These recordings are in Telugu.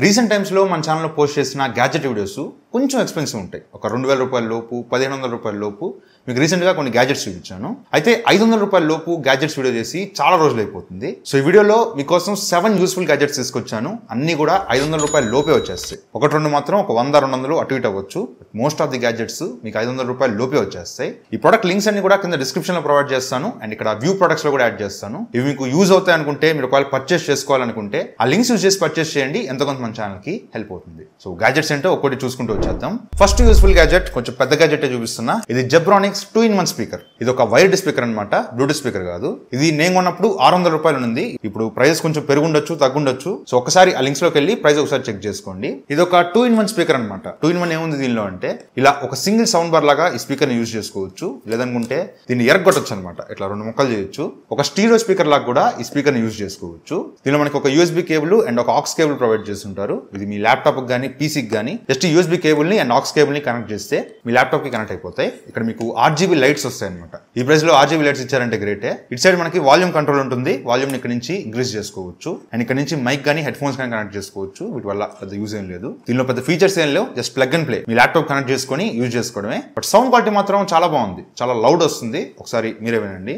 రీసెంట్ టైమ్స్లో మన ఛానల్లో పోస్ట్ చేసిన గ్యాడ్జెట్ వీడియోస్ కొంచెం ఎక్స్పెన్సివ్ ఉంటాయి. ఒక 2000 రూపాయల లోపు 1500 రూపాయల లోపు మీకు రీసెంట్గా కొన్ని గ్యాడ్జెట్స్ చూపించాను. అయితే 500 రూపాయల లోపు గ్యాడ్జెట్స్ వీడియో చేసి చాలా రోజులు అయిపోతుంది. సో ఈ వీడియోలో మీకోసం 7 యూస్ఫుల్ గ్యాడ్జెట్స్ తీసుకొచ్చాను. అన్ని కూడా 500 రూపాయల లోపే వచ్చేస్తాయి. ఒకటి రెండు మాత్రం ఒక 100-200 అటు ఇటు అవ్వచ్చు. మోస్ట్ ఆఫ్ ది గ్యాడ్జెట్స్ మీకు 500 రూపాయల లోపే వచ్చేస్తాయి. ఈ ప్రొడక్ట్ లింక్స్ అన్ని కూడా కింద డిస్క్రిప్షన్ లో ప్రొవైడ్ చేస్తాను. అండ్ ఇక్కడ వ్యూ ప్రొడక్ట్స్ లో కూడా యాడ్ చేస్తాను. ఇవి మీకు యూజ్ అవుతాయి అనుకుంటే, మీరు ఒకవేళ పర్చేస్ చేసుకోవాలనుకుంటే ఆ లింక్స్ యూజ్ చేసి పర్చేస్ చేయండి. ఎంతో కొంత మన ఛానల్ కి హెల్ప్ అవుతుంది. సో గ్యాడ్జెట్స్ ఏంటో ఒక్కటి చూసుకుంటూ వచ్చేద్దాం. ఫస్ట్ యూస్ఫుల్ గ్యాడ్జెట్ కొంచెం పెద్ద గ్యాడ్జెట్ చూపిస్తున్నా. ఇది జెబ్రానిక్స్ 2-in-1 స్పీకర్. ఇది ఒక వైర్డ్ స్పీకర్ అనమాట, బ్లూటూత్ స్పీకర్ కాదు. ఇది నేను కొన్నప్పుడు 600 రూపాయలు ఉంది. ఇప్పుడు ప్రైస్ కొంచెం పెరుగుండొచ్చు, తగ్గుండొచ్చు. సో ఒకసారి ఆ లింక్స్ లోకి వెళ్ళి ప్రైస్ ఒకసారి చెక్ చేసుకోండి. ఇది ఒక 2-in-1 స్పీకర్ అనమాట. 2-in-1 ఏముంది దీనిలో అంటే, ఇలా ఒక సింగిల్ సౌండ్ బార్ లాగా ఈ స్పీకర్ ని యూజ్ చేసుకోవచ్చు. లేదనుకుంటే దీన్ని ఎరగొట్టొచ్చు అనమాట. ఇట్లా 2 ముక్కలు చేయొచ్చు. ఒక స్టీరియో స్పీకర్ లాగా కూడా ఈ స్పీకర్ ని యూజ్ చేసుకోవచ్చు. దీనిలో మనకి ఒక యూఎస్బీ కేబుల్ అండ్ ఒక ఆక్స్ కేబుల్ ప్రొవైడ్ చేస్తుంటారు. ఇది మీ ల్యాప్టాప్ గానీ పీసీకి గానీ జస్ట్ యూఎస్బీ కేబుల్ ని అండ్ ఆక్స్ కేబుల్ ని కనెక్ట్ చేస్తే మీ ల్యాప్టాప్ కి కనెక్ట్ అయిపోతాయి. ఇక్కడ మీకు RGB లైట్స్ వస్తాయి అనమాట. ఈ ప్రైస్ లో RGB లైట్స్ ఇచ్చారంటే గ్రేటే. ఇటు సైడ్ మనకి వాల్యూమ్ కంట్రోల్ ఉంటుంది. వాల్యూమ్ ఇక్కడ నుంచి ఇంక్రీజ్ చేసుకోవచ్చు. అండ్ ఇక్కడ నుంచి మైక్ గానీ హెడ్ ఫోన్స్ కానీ కనెక్ట్ చేసుకోవచ్చు. వీటి వల్ల పెద్ద యూజ్ ఏం లేదు. దీనిలో పెద్ద ఫీచర్స్ ఏం లేవు. Just plug and play. Me laptop connect చేసుకొని యూజ్ చేసుకోవడమే. బట్ సౌండ్ క్వాలిటీ మాత్రం చాలా బాగుంది. చాలా లౌడ్ వస్తుంది. ఒకసారి మీరే వినండి.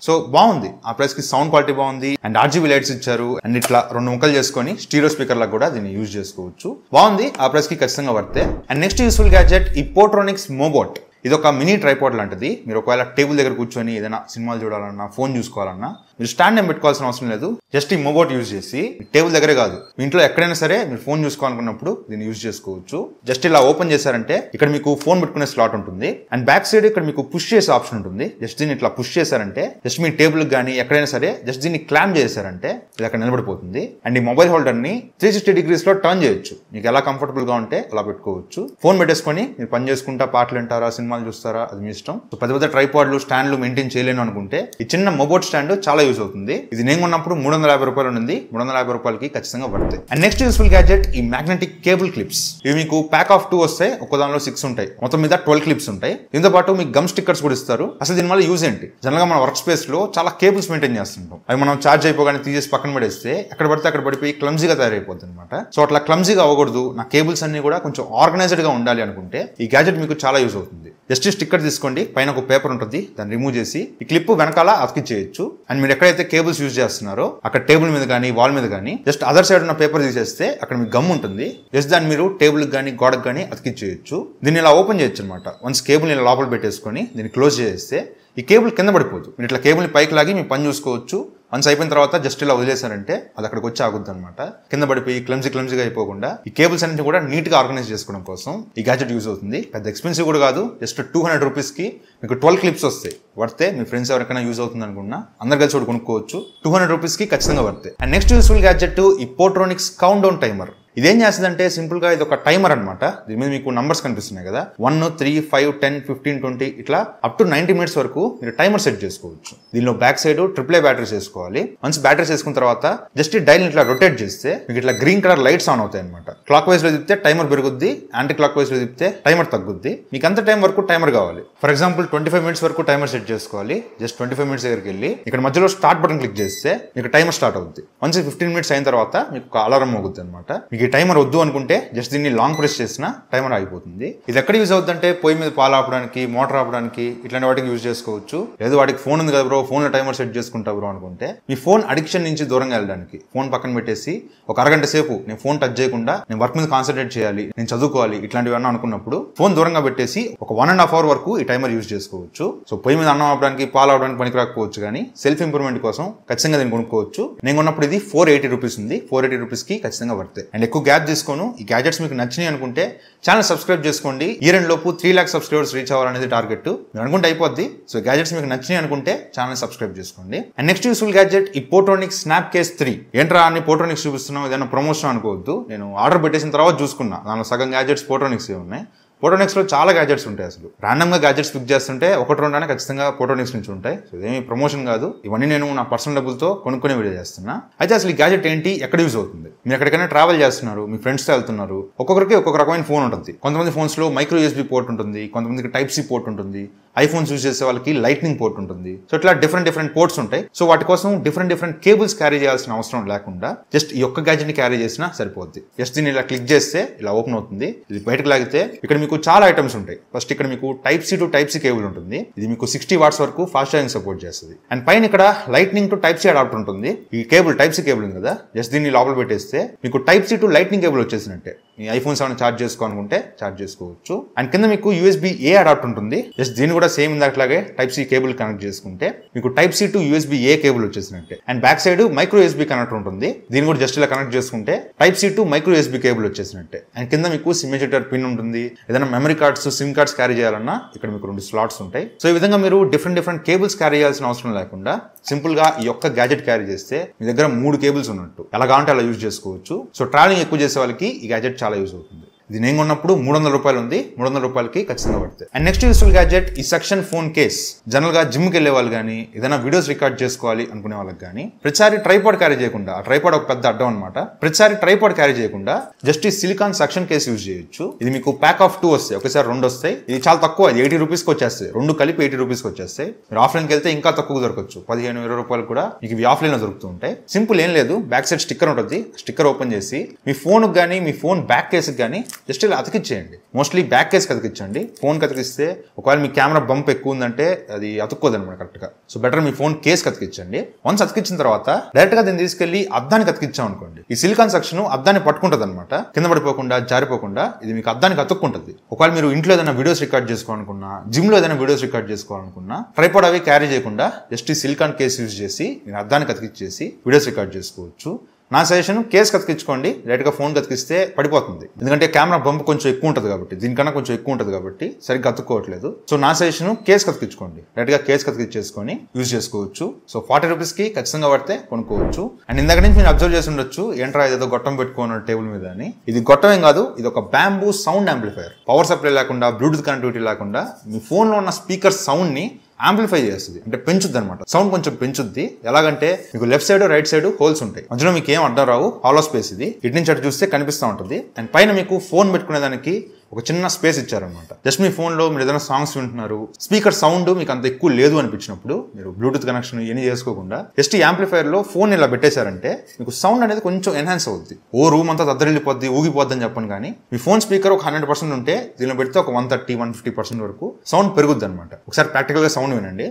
సో బాగుంది. ఆ ప్రైస్ కి సౌండ్ క్వాలిటీ బాగుంది. అండ్ RGB లైట్స్ ఇచ్చారు. అండ్ ఇట్లా 2 ముక్కలు చేసుకొని స్టీరియో స్పీకర్ లాగా కూడా దీన్ని యూజ్ చేసుకోవచ్చు. బాగుంది. ఆ ప్రైస్ కి ఖచ్చితంగా వర్తే. అండ్ నెక్స్ట్ యూస్ఫుల్ గ్యాడ్జెట్ ఈ పోట్రోనిక్స్ మోబోట్. ఇది ఒక మినీ ట్రైపాడ్ లాంటిది. మీరు ఒకవేళ టేబుల్ దగ్గర కూర్చొని ఏదైనా సినిమాలు చూడాలన్నా, ఫోన్ చూసుకోవాలన్నా మీరు స్టాండ్ ఏం పెట్టుకోవాల్సిన అవసరం లేదు. జస్ట్ ఈ మోబోట్ యూజ్ చేసి టేబుల్ దగ్గరే కాదు, మీ ఇంట్లో ఎక్కడైనా సరే మీరు ఫోన్ చూసుకోవాలనుకున్నప్పుడు దీన్ని యూజ్ చేసుకోవచ్చు. జస్ట్ ఇలా ఓపెన్ చేశారంటే ఇక్కడ మీకు ఫోన్ పెట్టుకునే స్లాట్ ఉంటుంది. అండ్ బ్యాక్ సైడ్ ఇక్కడ మీకు పుష్ చేసే ఆప్షన్ ఉంటుంది. జస్ట్ దీన్ని ఇట్లా పుష్ చేశారంటే జస్ట్ మీ టేబుల్ కానీ ఎక్కడైనా సరే జస్ట్ దీన్ని క్లాంప్ చేశారంటే ఇది అక్కడ నిలబడిపోతుంది. అండ్ ఈ మొబైల్ హోల్డర్ ని 360 degrees లో టర్న్ చేయొచ్చు. మీకు ఎలా కంఫర్టబుల్ గా ఉంటే అలా పెట్టుకోవచ్చు. ఫోన్ పెట్టేసుకొని మీరు పని చేసుకుంటా, పాటలు వింటారా, సినిమాలు చూస్తారా, అది మీ ఇష్టం. సో పెద్ద పెద్ద ట్రైపాడ్లు, స్టాండ్లు మెయింటైన్ చేయలేను అనుకుంటే ఈ చిన్న మొబోట్ స్టాండ్ చాలా యూజ్ అవుతుంది. ఇది నేను కొన్నప్పుడు 350 రూపాయలు ఉంది. 350 రూపాయలకి ఖచ్చితంగా పడతాయి. అండ్ నెక్స్ట్ యూస్ఫుల్ గ్యాడ్జెట్ ఈ మ్యాగ్నెటిక్ కేబుల్ క్లిప్స్. ఇవి మీకు ప్యాక్ ఆఫ్ 2 వస్తాయి. ఒక్క దానిలో 6 ఉంటాయి. మొత్తం మీద 12 క్లిప్స్ ఉంటాయి. దీంతో పాటు మీకు గమ్ స్టిక్కర్స్ కూడా ఇస్తారు. అసలు దీని వల్ల యూజ్ ఏంటి? జనరల్ గా మన వర్క్ స్పేస్ లో చాలా కేబుల్స్ మెయింటైన్ చేస్తుంటాం. అవి మనం చార్జ్ అయిపోగానే తీసేసి పక్కన పడేస్తే ఎక్కడ పడితే అక్కడ పడిపోయి క్లమ్జీగా తయారైపోతుంది అనమాట. సో అట్లా క్లమ్జీగా అవ్వకూడదు. నా కేబుల్స్ అన్ని కూడా కొంచెం ఆర్గనైజ్డ్ గా ఉండాలి అనుకుంటే ఈ గ్యాడ్జెట్ మీకు చాలా యూజ్ అవుతుంది. జస్ట్ స్టిక్కర్ తీసుకోండి. పైన ఒక పేపర్ ఉంటుంది. దాన్ని రిమూవ్ చేసి ఈ క్లిప్ వెనకాల అతికించేయచ్చు. అండ్ మీరు ఎక్కడైతే కేబుల్స్ యూజ్ చేస్తున్నారో అక్కడ టేబుల్ మీద కానీ వాల్ మీద కానీ జస్ట్ అదర్ సైడ్ ఉన్న పేపర్ తీసేస్తే అక్కడ మీకు గమ్ ఉంటుంది. జస్ట్ దాన్ని మీరు టేబుల్ కానీ గోడకు కానీ అతికించేయచ్చు. దీన్ని ఇలా ఓపెన్ చేయొచ్చు అనమాట. వన్స్ కేబుల్ ఇలా లోపల పెట్టేసుకొని దీన్ని క్లోజ్ చేస్తే ఈ కేబుల్ కింద పడిపోదు. మీరు ఇట్లా కేబుల్ పైకి లాగి మీ పని చూసుకోవచ్చు. వన్స్ అయిపోయిన తర్వాత జస్ట్ ఇలా వదిలేశారంటే అది అక్కడికి వచ్చి ఆగుద్ది అనమాట. కింద పడిపోయి క్లమ్జీగా అయిపోకుండా ఈ కేబుల్స్ అన్నింటినీ కూడా నీట్ గా ఆర్గనైజ్ చేసుకోవడం కోసం ఈ గ్యాడ్జెట్ యూజ్ అవుతుంది. పెద్ద ఎక్స్పెన్సివ్ కూడా కాదు. జస్ట్ 200 రూపీస్ కి మీకు 12 క్లిప్స్ వస్తాయి. వర్తే. మీ ఫ్రెండ్స్ ఎవరికైనా యూజ్ అవుతుంది అనుకున్నా అందరు కలిసి కూడా కొనుక్కోవచ్చు. 200 రూపీస్ కి ఖచ్చితంగా వర్తే. అండ్ నెక్స్ట్ యూస్ఫుల్ గ్యాడ్జెట్ ఈ పోట్రోనిక్స్ కౌంట్ డౌన్ టైమర్. ఇదేం చేస్తుందంటే సింపుల్ గా ఇది ఒక టైమర్ అనమాట. దీని మీద మీకు నంబర్స్ కనిపిస్తున్నాయి కదా, 1, 3, 5, 10, 15, 20 ఇట్లా అప్ టు 90 minutes వరకు మీరు టైమర్ సెట్ చేసుకోవచ్చు. దీనిలో బ్యాక్ సైడ్ AAA బ్యాటరీస్ వేసుకోవాలి. వన్స్ బ్యాటరీస్ వేసుకున్న తర్వాత జస్ట్ డైల్ ఇట్లా రొటేట్ చేస్తే మీకు ఇట్లా గ్రీన్ కలర్ లైట్స్ ఆన్ అవుతాయి అనమాట. క్లాక్ వైజ్ లో తిప్పితే టైమర్ పెరుగుద్ది, యాంటీ క్లాక్ వైజ్ లో తిప్పితే టైమర్ తగ్గుద్ది. మీకు అంత టైం వరకు టైమర్ కావాలి. ఫర్ ఎగ్జాంపుల్ 25 minutes వరకు టైమర్ సెట్ చేసుకోవాలి. జస్ట్ 25 minutes దగ్గరికి వెళ్ళి ఇక్కడ మధ్యలో స్టార్ట్ బటన్ క్లిక్ చేస్తే మీకు టైమర్ స్టార్ట్ అవుద్ది. వన్స్ 15 minutes అయిన తర్వాత మీకు అలారం మోగుద్ది అనమాట. మీకు ఈ టైమర్ వద్దు అనుకుంటే జస్ట్ దీన్ని లాంగ్ ప్రెస్ చేసినా టైమర్ ఆగిపోతుంది. ఇది ఎక్కడ యూజ్ అవుతుందంటే పొయ్యి మీద పాలు ఆపడానికి, మోటార్ ఆపడానికి ఇట్లాంటి వాటికి యూజ్ చేసుకోవచ్చు. లేదు వాడికి ఫోన్ ఉంది కదా బ్రో, ఫోన్ లో టైమర్ సెట్ చేసుకుంటా బ్రో అనుకుంటే మీ ఫోన్ అడిక్షన్ నుంచి దూరంగా వెళ్ళడానికి ఫోన్ పక్కన పెట్టేసి ఒక అరగంట సేపు నేను ఫోన్ టచ్ చేయకుండా నేను వర్క్ మీద కాన్సన్ట్రేట్ చేయాలి, నేను చదువుకోవాలి ఇట్లాంటివన్నీ అనుకున్నప్పుడు ఫోన్ దూరంగా పెట్టేసి ఒక 1.5 hour వరకు ఈ టైమర్ యూజ్ చేసుకోవచ్చు. సో పొయ్యి మీద అన్నం ఆపడానికి, పాలు ఆపడానికి పనికి రాకపోవచ్చు కానీ సెల్ఫ్ ఇంప్రూవ్మెంట్ కోసం ఖచ్చితంగా దీన్ని కొనుక్కోవచ్చు. నేను కొన్నప్పుడు ఇది 480 రూపీస్ ఉంది. 480 రూపీస్ కి ఖచ్చితంగా వర్తే. అండ్ ఎక్కువ గ్యాప్ తీసుకోను. ఈ గ్యాడ్జెట్స్ మీకు నచ్చినాయి అనుకుంటే ఛానల్ సబ్స్క్రైబ్ చేసుకోండి. ఈ 2 లోపు 3 lakhs సబ్స్క్రైబర్స్ రీచ్ అవ్వాలనేది టార్గెట్. మీరు అనుకుంటే అయిపోద్ది. సో గ్యాడ్జెట్స్ మీకు నచ్చినాయి అనుకుంటే ఛానల్ సబ్స్క్రైబ్ చేసుకోండి. అండ్ నెక్స్ట్ యూస్ఫుల్ గ్యాడ్జెట్ ఈ పోట్రోనిక్స్ స్నాప్ కేస్ 3. ఏంట్రా అని పోట్రోనిక్స్ చూపిస్తున్నాం, ఏదైనా ప్రమోషన్ అనుకోవద్దు. నేను ఆర్డర్ పెట్టేసిన తర్వాత చూసుకున్నా, దానిలో సగం గ్యాడ్జెట్స్ పోట్రోనిక్స్ ఉన్నాయి. ఫోటోనిక్స్ లో చాలా గ్యాజెట్స్ ఉంటాయి. అసలు ర్యాండమ్ గా గ్యాజెట్స్ పిక్ చేస్తుంటే ఒకటి రెండనే ఖచ్చితంగా ఫోటోనిక్స్ నుంచి ఉంటాయి. సో ఇదేమి ప్రమోషన్ కాదు, ఇవన్నీ నేను నా పర్సనల్ డబ్బులతో కొనుక్కునే వీడియో చేస్తున్నా. అయితే అసలు ఈ గ్యాజెట్ ఏంటి, ఎక్కడ యూజ్ అవుతుంది? మీరు ఎక్కడికైనా ట్రావెల్ చేస్తున్నారు, మీ ఫ్రెండ్స్ తో వెళ్తున్నారు, ఒక్కొక్కరికి ఒక్కొక్క రకమైన ఫోన్ ఉంటుంది. కొంతమంది ఫోన్స్ లో మైక్రో యూఎస్బీ పోర్ట్ ఉంటుంది, కొంతమందికి టైప్ సి పోర్ట్ ఉంటుంది, ఐఫోన్స్ యూజ్ చేసే వాళ్ళకి లైట్నింగ్ పోర్ట్ ఉంటుంది. సో ఇట్లా డిఫరెంట్ పోర్ట్స్ ఉంటాయి. సో వాటి కోసం డిఫరెంట్ కేబుల్స్ క్యారీ చేయాల్సిన అవసరం లేకుండా జస్ట్ ఈ ఒక్క గ్యాజెట్ ని క్యారీ చేసినా సరిపోద్ది. జస్ట్ దీన్ని ఇలా క్లిక్ చేస్తే ఇలా ఓపెన్ అవుతుంది. ఇది బయటకు లాగితే ఇక్కడ మీకు చాలా ఐటమ్స్ ఉంటాయి. ఫస్ట్ ఇక్కడ మీకు type C to type C cable ఉంటుంది. ఇది మీకు 60 వాట్స్ వరకు ఫాస్ట్ ఛార్జింగ్ సపోర్ట్ చేస్తుంది. అండ్ పైన ఇక్కడ lightning to type C adapter ఉంటుంది. ఈ కేబుల్ టైప్ సి కేబుల్ ఉంది కదా, జస్ట్ దీన్ని లోపల పెట్టేస్తే మీకు type C to lightning cable వచ్చేసినట్టే. మీ ఐఫోన్స్ ఏమైనా ఛార్జ్ చేసుకోవాలనుకుంటే ఛార్జ్ చేసుకోవచ్చు. అండ్ కింద మీకు యూఎస్బీ ఏ అడాప్టర్ ఉంటుంది. జస్ట్ దీన్ని కూడా సేమ్ ఇందాకలాగే టైప్ సి కేబుల్ కనెక్ట్ చేసుకుంటే మీకు type C to USB A cable వచ్చేసినట్టే. And back side micro USB connector ఉంటుంది. దీన్ని కూడా జస్ట్ ఇలా కనెక్ట్ చేసుకుంటే type C to micro USB cable వచ్చేసినట్టే. అండ్ కింద మీకు సిమ్ ఎజెక్టర్ పిన్ ఉంటుంది. ఏదైనా memory cards, SIM cards carry చేయాలన్నా ఇక్కడ మీకు 2 స్లాట్స్ ఉంటాయి. సో ఈ విధంగా మీరు డిఫరెంట్ కేబుల్స్ క్యారీ చేయాల్సిన అవసరం లేకుండా సింపుల్ గా ఈ ఒక్క గ్యాజెట్ క్యారీ చేస్తే మీ దగ్గర 3 కేబుల్స్ ఉన్నట్టు. ఎలా కావాలంటే అలా యూజ్ చేసుకోవచ్చు. సో ట్రావెలింగ్ ఎక్కువ చేసే వాళ్ళకి ఈ గ్యాజెట్ చాలా యూజ్ అవుతుంది. ఇది నేను కొన్నప్పుడు 300 రూపాయలు ఉంది. 300 రూపాయలకి ఖచ్చితంగా పడుతుంది. అండ్ నెక్స్ట్ యూస్ఫుల్ గ్యాజెట్ ఈ సెక్షన్ ఫోన్ కేస్. జనరల్ గా జిమ్ కి వెళ్లే వాళ్ళు కానీ, ఏదైనా వీడియోస్ రికార్డ్ చేసుకోవాలి అనుకునే వాళ్ళకి కానీ, ప్రతిసారి ట్రైపాడ్ క్యారీ చేయకుండా, ఆ ట్రైపాడ్ ఒక పెద్ద అడ్డం అనమాట. ప్రతిసారి ట్రైపాడ్ క్యారీ చేయకుండా జస్ట్ ఈ సిలికాన్ సెక్షన్ కేస్ యూజ్ చేయొచ్చు. ఇది మీకు ప్యాక్ ఆఫ్ 2 వస్తాయి, ఒకసారి 2 వస్తాయి. ఇది చాలా తక్కువ, 80 రూపీస్కి వచ్చేస్తాయి. 2 కలిపి 80 రూపీస్కి వచ్చేస్తాయి. మీరు ఆఫ్లైన్కి వెళ్తే ఇంకా తక్కువ దొరకచ్చు, 15-20 రూపాయలు కూడా మీకు ఇవి ఆఫ్లైన్ లో దొరుకుతూ ఉంటాయి. సింపుల్ ఏం లేదు, బ్యాక్ సైడ్ స్టిక్కర్ ఉంటుంది. స్టిక్కర్ ఓపెన్ చేసి మీ ఫోన్ కానీ, మీ ఫోన్ బ్యాక్ కేసుకి కానీ జస్ట్ ఇలా అతికిచ్చేయండి. మోస్ట్లీ బ్యాక్ కేస్ అతికించండి. ఫోన్ అతికిస్తే ఒకవేళ మీ కెమెరా బంప్ ఎక్కువ ఉందంటే అది అతుక్కోదన్నమాట కరెక్ట్ గా. సో బెటర్ మీ ఫోన్ కేస్ అతికించండి. వన్స్ అతికించిన తర్వాత డైరెక్ట్ గా దీన్ని తీసుకెళ్లి అద్దానికి అతికించాం అనుకోండి, ఈ సిలికాన్ సెక్షన్ అద్దాన్ని పట్టుకుంటది అనమాట. కింద పడిపోకుండా, జారిపోకుండా ఇది మీకు అద్దానికి అతుక్కుంటుంది. ఒకవేళ మీరు ఇంట్లో ఏదైనా వీడియోస్ రికార్డ్ చేసుకోవాలనుకున్నా, జిమ్ లో ఏదైనా వీడియోస్ రికార్డ్ చేసుకోవాలనుకున్నా, ట్రైపాడ్ అవి క్యారీ చేయకుండా జస్ట్ ఈ సిలికాన్ కేస్ యూజ్ చేసి మీరు అద్దానికి అతికిచ్చేసి వీడియోస్ రికార్డ్ చేసుకోవచ్చు. నా సజెషన్ కేస్ కతికించుకోండి. డైరెక్ట్ గా ఫోన్ కతికిస్తే పడిపోతుంది, ఎందుకంటే కెమెరా బంప్ కొంచెం ఎక్కువ ఉంటుంది కాబట్టి, దీనికన్నా కొంచెం ఎక్కువ ఉంటుంది కాబట్టి సరిగ్గా అతుక్కోవట్లేదు. సో నా సజెషన్ కేస్ కతికించుకోండి. డైరెక్ట్ గా కేస్ కతికిచ్చేసుకొని యూజ్ చేసుకోవచ్చు. సో 40 రూపీస్కి ఖచ్చితంగా పడితే కొనుక్కోవచ్చు. అండ్ ఇందాక నుంచి మీరు అబ్జర్వ్ చేసి ఉండొచ్చు, ఏంట్రా ఏదో గొట్టం పెట్టుకోను టేబుల్ మీద అని. ఇది గొట్టం ఏం కాదు, ఇది ఒక bamboo sound amplifier. Power supply లేకుండా, బ్లూటూత్ కనెక్టివిటీ లేకుండా మీ ఫోన్ లో ఉన్న స్పీకర్ సౌండ్ ని యాంప్లిఫై చేస్తుంది, అంటే పెంచుద్ది అనమాట. సౌండ్ కొంచెం పెంచుద్ది. ఎలాగంటే మీకు left side, right side holes ఉంటాయి, మధ్యలో మీకు ఏం అడ్డం రావు, హాలో స్పేస్ ఇది. ఇటు నుంచి అటు చూస్తే కనిపిస్తూ ఉంటుంది. అండ్ పైన మీకు ఫోన్ పెట్టుకునే దానికి ఒక చిన్న స్పేస్ ఇచ్చారనమాట. జస్ట్ మీ ఫోన్ లో మీరు ఏదైనా సాంగ్స్ వింటున్నారు, స్పీకర్ సౌండ్ మీకు అంత ఎక్కువ లేదు అనిపించినప్పుడు మీరు బ్లూటూత్ కనెక్షన్ ఇవన్నీ చేసుకోకుండా జస్ట్ ఈ యాంప్లిఫైయర్ లో ఫోన్ ఇలా పెట్టేశారంటే మీకు సౌండ్ అనేది కొంచెం ఎన్హాన్స్ అవుద్ది. ఓ రూమ్ అంతా దద్దరిల్లిపోద్ది, ఊగిపోద్ది అని చెప్పను కానీ, మీ ఫోన్ స్పీకర్ ఒక 100% ఉంటే దీనిలో పెడితే ఒక 130-150% వరకు సౌండ్ పెరుగుద్ది అనమాట. ఒకసారి ప్రాక్టికల్ గా సౌండ్ వినండి.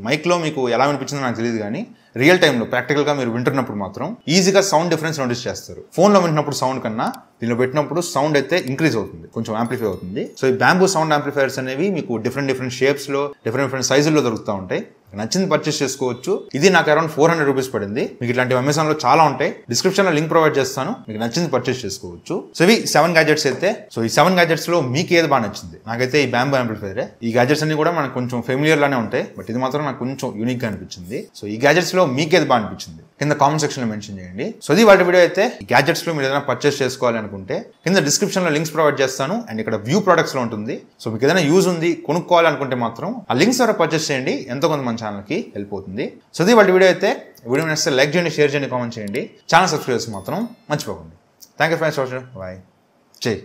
మైక్ లో మీకు ఎలా వినిపించిందో నాకు తెలియదు కానీ, రియల్ టైంలో ప్రాక్టికల్ గా మీరు వింటున్నప్పుడు మాత్రం ఈజీగా సౌండ్ డిఫరెన్స్ నోటీస్ చేస్తారు. ఫోన్ లో వింటున్నప్పుడు సౌండ్ కన్నా దీనిలో పెట్టినప్పుడు సౌండ్ అయితే ఇంక్రీజ్ అవుతుంది, కొంచెం యాంప్లిఫై అవుతుంది. సో ఈ బ్యాంబూ సౌండ్ యాంప్లిఫైర్స్ అనేవి మీకు డిఫరెంట్ షేప్స్ లో, డిఫరెంట్ సైజుల్లో దొరుకుతూ ఉంటాయి. నచ్చింది పర్చేస్ చేసుకోవచ్చు. ఇది నాకు అరౌండ్ 400 రూపీస్ పడింది. మీకు ఇట్లాంటి అమెజాన్ లో చాలా ఉంటాయి, డిస్క్రిప్షన్ లో లింక్ ప్రొవైడ్ చేస్తాను, మీకు నచ్చింది పర్చేస్ చేసుకోవచ్చు. సో ఇవి 7 గ్యాజెట్స్ అయితే. సో ఈ 7 గ్యాజెట్స్ లో మీకు ఏది బాగా నచ్చింది? నాకైతే ఈ బ్యాంబూ యాంప్లిఫైర్. ఈ గ్యాజెట్స్ అన్ని కూడా మనకు కొంచెం ఫెమిలియర్ లానే ఉంటాయి, బట్ ఇది మాత్రం నాకు కొంచెం యూనిక్ గా అనిపించింది. సో ఈ గ్యాజెట్స్ లో మీకు ఏది బాగా అనిపించింది కింద కామెంట్ సెక్షన్ లో మెన్షన్ చేయండి. సో ఇది వాటి వీడియో అయితే. ఈ గ్యాజెట్స్ లో మీరు ఏదైనా పర్చేస్ చేసుకోవాలి అనుకుంటే కింద డిస్క్రిప్షన్ లో లింక్స్ ప్రొవైడ్ చేస్తాను, అండ్ ఇక్కడ వ్యూ ప్రొడక్ట్స్ లో ఉంటుంది. సో మీకు ఏదైనా యూజ్ ఉంది, కొనుక్కోవాలి అనుకుంటే మాత్రం ఆ లింక్స్ ద్వారా పర్చేస్ చేయండి, ఎంతో కొంత మన ఛానల్ కి హెల్ప్ అవుతుంది. సో ఇది వాటి వీడియో అయితే. వీడియో నచ్చితే లైక్ చేయండి, షేర్ చేయండి, కామెంట్ చేయండి. ఛానల్ సబ్స్క్రైబ్ చేసి మాత్రం మర్చిపోకండి. Thank you for watching. Bye. జై.